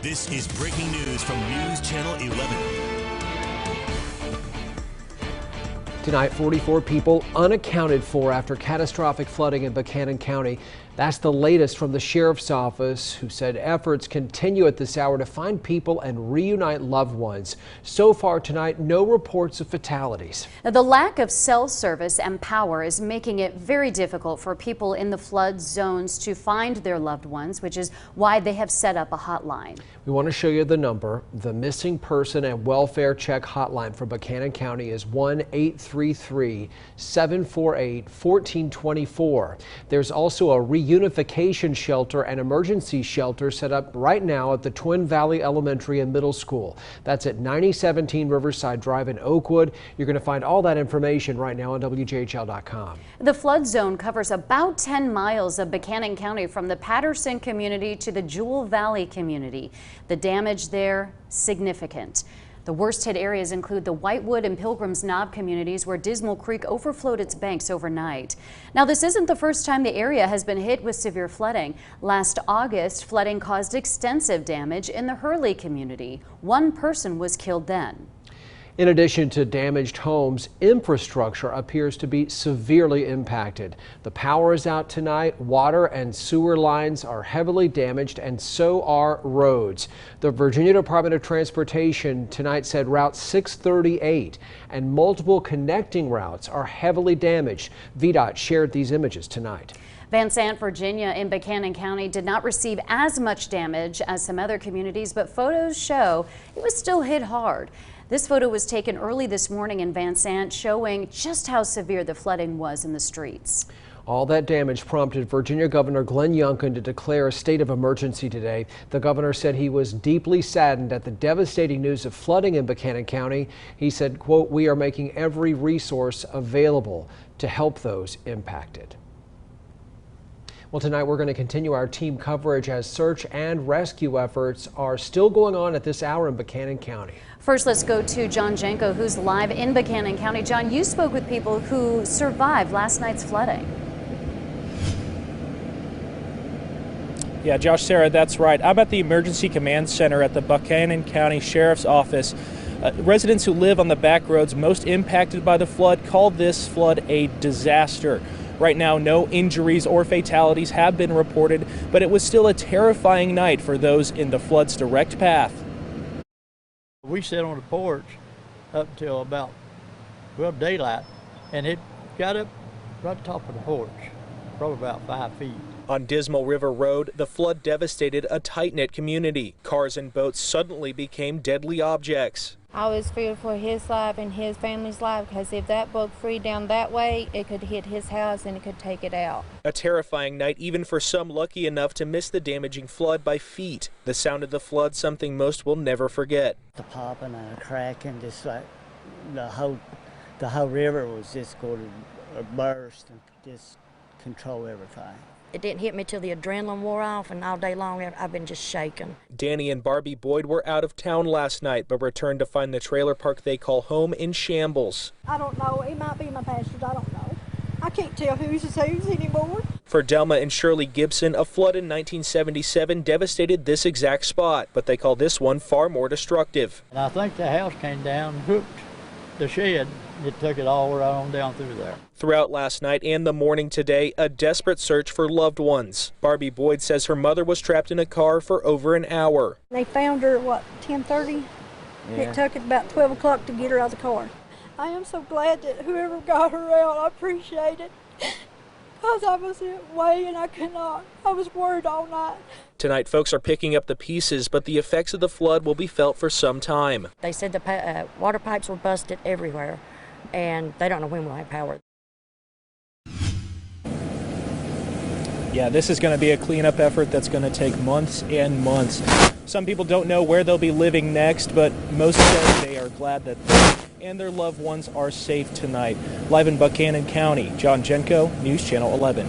This is breaking news from News Channel 11. Tonight, 44 people unaccounted for after catastrophic flooding in Buchanan County. That's the latest from the sheriff's office, who said efforts continue at this hour to find people and reunite loved ones. So far tonight, no reports of fatalities. Now, the lack of cell service and power is making it very difficult for people in the flood zones to find their loved ones, which is why they have set up a hotline. We want to show you the number. The missing person and welfare check hotline for Buchanan County is 1-833-748-1424. There's also a reunification shelter and emergency shelter set up right now at the Twin Valley Elementary and Middle School. That's at 9017 Riverside Drive in Oakwood. You're going to find all that information right now on WJHL.com. The flood zone covers about 10 miles of Buchanan County from the Patterson community to the Jewel Valley community. The damage there, significant. The worst hit areas include the Whitewood and Pilgrims Knob communities, where Dismal Creek overflowed its banks overnight. Now, this isn't the first time the area has been hit with severe flooding. Last August, flooding caused extensive damage in the Hurley community. One person was killed then. In addition to damaged homes, infrastructure appears to be severely impacted. The power is out tonight, water and sewer lines are heavily damaged, and so are roads. The Virginia Department of Transportation tonight said Route 638 and multiple connecting routes are heavily damaged. VDOT shared these images tonight. Van Sant, Virginia in Buchanan County did not receive as much damage as some other communities, but photos show it was still hit hard. This photo was taken early this morning in Van Sant, showing just how severe the flooding was in the streets. All that damage prompted Virginia Governor Glenn Youngkin to declare a state of emergency today. The governor said he was deeply saddened at the devastating news of flooding in Buchanan County. He said, quote, "We are making every resource available to help those impacted." Well, tonight we're going to continue our team coverage as search and rescue efforts are still going on at this hour in Buchanan County. First, let's go to John Jenko, who's live in Buchanan County. John, you spoke with people who survived last night's flooding. Yeah, Josh, Sarah, that's right. I'm at the Emergency Command Center at the Buchanan County Sheriff's Office. Residents who live on the back roads most impacted by the flood called this flood a disaster. Right now, no injuries or fatalities have been reported, but it was still a terrifying night for those in the flood's direct path. We sat on the porch up till about, daylight, and it got up right top of the porch, probably about 5 feet. On Dismal River Road, the flood devastated a tight-knit community. Cars and boats suddenly became deadly objects. I was feared for his life and his family's life, because if that broke free down that way, it could hit his house and it could take it out. A terrifying night even for some lucky enough to miss the damaging flood by feet. The sound of the flood, something most will never forget. The popping and a cracking, just like the whole river was just going to burst and just control everything. It didn't hit me till the adrenaline wore off, and all day long I've been just shaking. Danny and Barbie Boyd were out of town last night, but returned to find the trailer park they call home in shambles. I don't know. It might be my pastures. I don't know. I can't tell whose is whose anymore. For Delma and Shirley Gibson, a flood in 1977 devastated this exact spot, but they call this one far more destructive. And I think the house came down, hooked the shed. It took it all right on down through there. Throughout last night and the morning today, a desperate search for loved ones. Barbie Boyd says her mother was trapped in a car for over an hour. They found her at, 10:30? Yeah. It took it about 12 o'clock to get her out of the car. I am so glad that whoever got her out, I appreciate it. Because I was away and I could not. I was worried all night. Tonight, folks are picking up the pieces, but the effects of the flood will be felt for some time. They said the water pipes were busted everywhere, and they don't know when we'll have power. Yeah, this is going to be a cleanup effort that's going to take months and months. Some people don't know where they'll be living next, but most said they are glad that they and their loved ones are safe tonight. Live in Buchanan County, John Jenko, News Channel 11.